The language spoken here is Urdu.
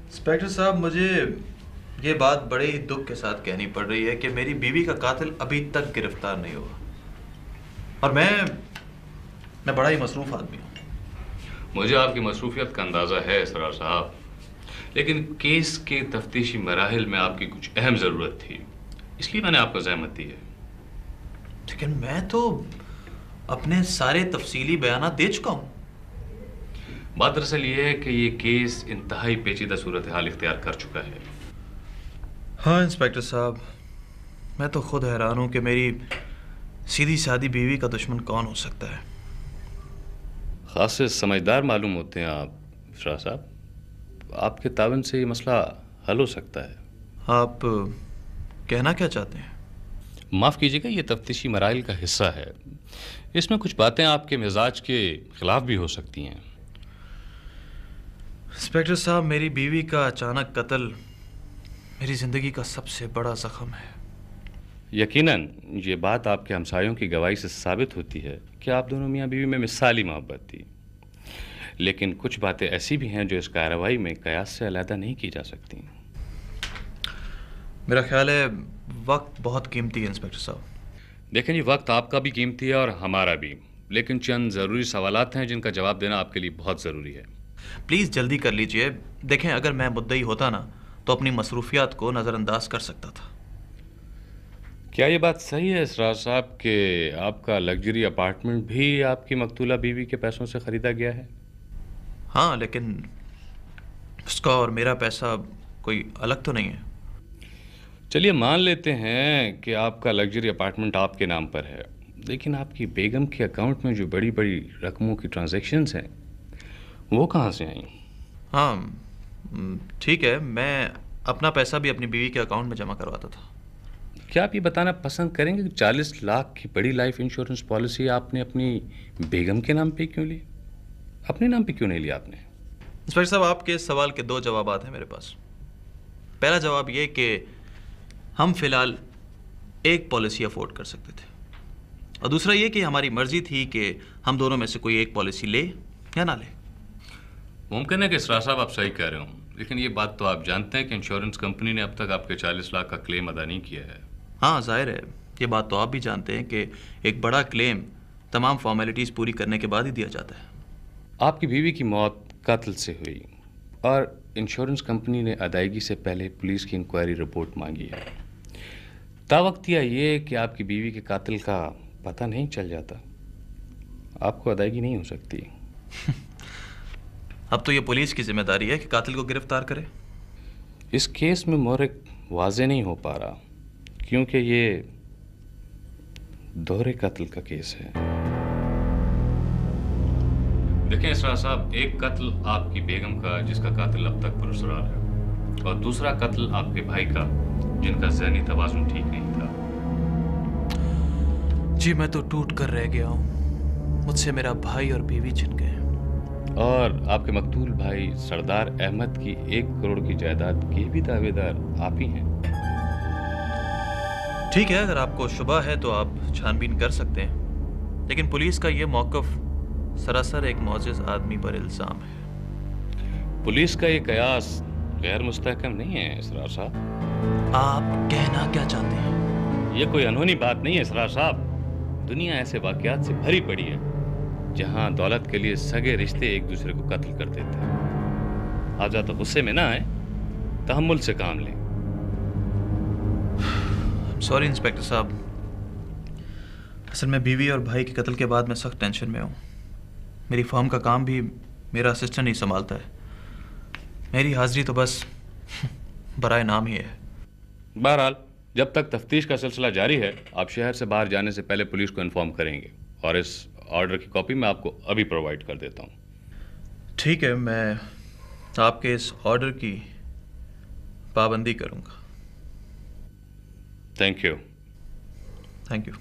انسپیکٹر صاحب، مجھے یہ بات بڑے ہی دکھ کے ساتھ کہنی پڑ رہی ہے کہ میری بیوی کا قاتل ابھی تک گرفتار نہیں ہوا، اور میں بڑا ہی مصروف آدمی ہوں۔ مجھے آپ کی مصروفیت کا اندازہ ہے اسرار صاحب، لیکن کیس کے تفتیشی مراحل میں آپ کی کچھ اہم ضرورت تھی، اس لیے میں نے آپ کو زحمت دی ہے۔ لیکن میں تو اپنے سارے تفصیلی بیانات دے چکا ہوں۔ بات دراصل یہ ہے کہ یہ کیس انتہائی پیچیدہ صورتحال اختیار کر چکا ہے۔ ہاں انسپیکٹر صاحب، میں تو خود حیران ہوں کہ میری سیدھی سادی بیوی کا دشمن کون ہو سکتا ہے۔ خاصے سمجھدار معلوم ہوتے ہیں آپ اسرار صاحب، آپ کے تعاون سے یہ مسئلہ حل ہو سکتا ہے۔ آپ کہنا کیا چاہتے ہیں؟ معاف کیجیے گا، یہ تفتیشی مراحل کا حصہ ہے، اس میں کچھ باتیں آپ کے مزاج کے خلاف بھی ہو سکتی ہیں۔ انسپیکٹر صاحب، میری بیوی کا اچانک قتل میری زندگی کا سب سے بڑا زخم ہے۔ یقیناً یہ بات آپ کے ہمسایوں کی گواہی سے ثابت ہوتی ہے کہ آپ دونوں میاں بیوی میں مثالی محبت تھی، لیکن کچھ باتیں ایسی بھی ہیں جو اس کارروائی میں قیاس سے علیحدہ نہیں کی جا سکتی۔ میرا خیال ہے وقت بہت قیمتی ہے انسپیکٹر صاحب۔ دیکھیں جی، وقت آپ کا بھی قیمتی ہے اور ہمارا بھی، لیکن چند ضروری سوالات ہیں جن کا جواب دینا آپ کے لیے بہت ضروری ہے۔ پلیز جلدی کر لیجئے۔ دیکھیں، اگر میں مدعی ہوتا نا تو اپنی مصروفیات کو نظر انداز کر سکتا تھا۔ کیا یہ بات صحیح ہے اسرار صاحب کہ آپ کا لگژری اپارٹمنٹ بھی آپ کی مقتولہ بیوی کے پیسوں سے خریدا گیا ہے؟ ہاں، لیکن اس کا اور میرا پیسہ کوئی الگ تو نہیں ہے۔ چلیے مان لیتے ہیں کہ آپ کا لگژری اپارٹمنٹ آپ کے نام پر ہے، لیکن آپ کی بیگم کے اکاؤنٹ میں جو بڑی بڑی رقموں کی ٹرانزیکشنز ہیں وہ کہاں سے آئیں؟ ہاں ٹھیک ہے، میں اپنا پیسہ بھی اپنی بیوی کے اکاؤنٹ میں جمع کرواتا تھا۔ کیا آپ یہ بتانا پسند کریں گے کہ 40 لاکھ کی بڑی لائف انشورنس پالیسی آپ نے اپنی بیگم کے نام پہ کیوں لی؟ اپنے نام پہ کیوں نہیں لیا آپ نے؟ انسپیکٹر صاحب، آپ کے اس سوال کے دو جوابات ہیں میرے پاس۔ پہلا جواب یہ کہ ہم فی الحال ایک پالیسی افورڈ کر سکتے تھے، اور دوسرا یہ کہ ہماری مرضی تھی کہ ہم دونوں میں سے کوئی ایک پالیسی لے یا نہ لے۔ ممکن ہے کہ اسرار صاحب آپ صحیح کہہ رہے ہوں، لیکن یہ بات تو آپ جانتے ہیں کہ انشورنس کمپنی نے اب تک آپ کے 40 لاکھ کا کلیم ادا نہیں کیا ہے۔ ہاں ظاہر ہے، یہ بات تو آپ بھی جانتے ہیں کہ ایک بڑا کلیم تمام فارمیلٹیز پوری کرنے کے بعد ہی دیا جاتا ہے۔ آپ کی بیوی کی موت قتل سے ہوئی اور انشورنس کمپنی نے ادائیگی سے پہلے پولیس کی انکوائری رپورٹ مانگی ہے۔ تاوقت یہ کہ آپ کی بیوی کے قاتل کا پتہ نہیں چل جاتا، آپ کو ادائیگی نہیں ہو سکتی۔ اب تو یہ پولیس کی ذمہ داری ہے کہ قاتل کو گرفتار کرے۔ اس کیس میں مورخ واضح نہیں ہو پا رہا کیونکہ یہ دوہرے قتل کا کیس ہے۔ دیکھیں اسرار صاحب، ایک قتل آپ کی بیگم کا جس کا قاتل اب تک پراسرار ہے، اور دوسرا قتل آپ کے بھائی کا جن کا ذہنی توازن ٹھیک نہیں تھا۔ جی میں تو ٹوٹ کر رہ گیا ہوں، مجھ سے میرا بھائی اور بیوی چھن گئے۔ اور آپ کے مقتول بھائی سردار احمد کی 1 کروڑ کی جائیداد کے بھی دعوے دار آپ ہی ہیں۔ ٹھیک ہے، اگر آپ کو شبہ ہے تو آپ چھان بین کر سکتے ہیں، لیکن پولیس کا یہ موقف سراسر ایک معزز آدمی پر الزام ہے۔ پولیس کا یہ قیاس غیر مستحکم نہیں ہے اسرار صاحب۔ آپ کہنا کیا چاہتے ہیں؟ یہ کوئی انہونی بات نہیں ہے اسرار صاحب، دنیا ایسے واقعات سے بھری پڑی ہے جہاں دولت کے لیے سگے رشتے ایک دوسرے کو قتل کر دیتے ہیں۔ آج تو غصے میں نہ آئے، تحمل سے کام لیں۔ سوری انسپیکٹر صاحب، اصل میں بیوی اور بھائی کے قتل کے بعد میں سخت ٹینشن میں ہوں۔ میری فرم کا کام بھی میرا اسسٹنٹ ہی سنبھالتا ہے، میری حاضری تو بس برائے نام ہی ہے۔ بہرحال جب تک تفتیش کا سلسلہ جاری ہے، آپ شہر سے باہر جانے سے پہلے پولیس کو انفارم کریں گے، اور اس آرڈر کی کاپی میں آپ کو ابھی پرووائڈ کر دیتا ہوں۔ ٹھیک ہے، میں آپ کے اس آرڈر کی پابندی کروں گا۔ Thank you. Thank you.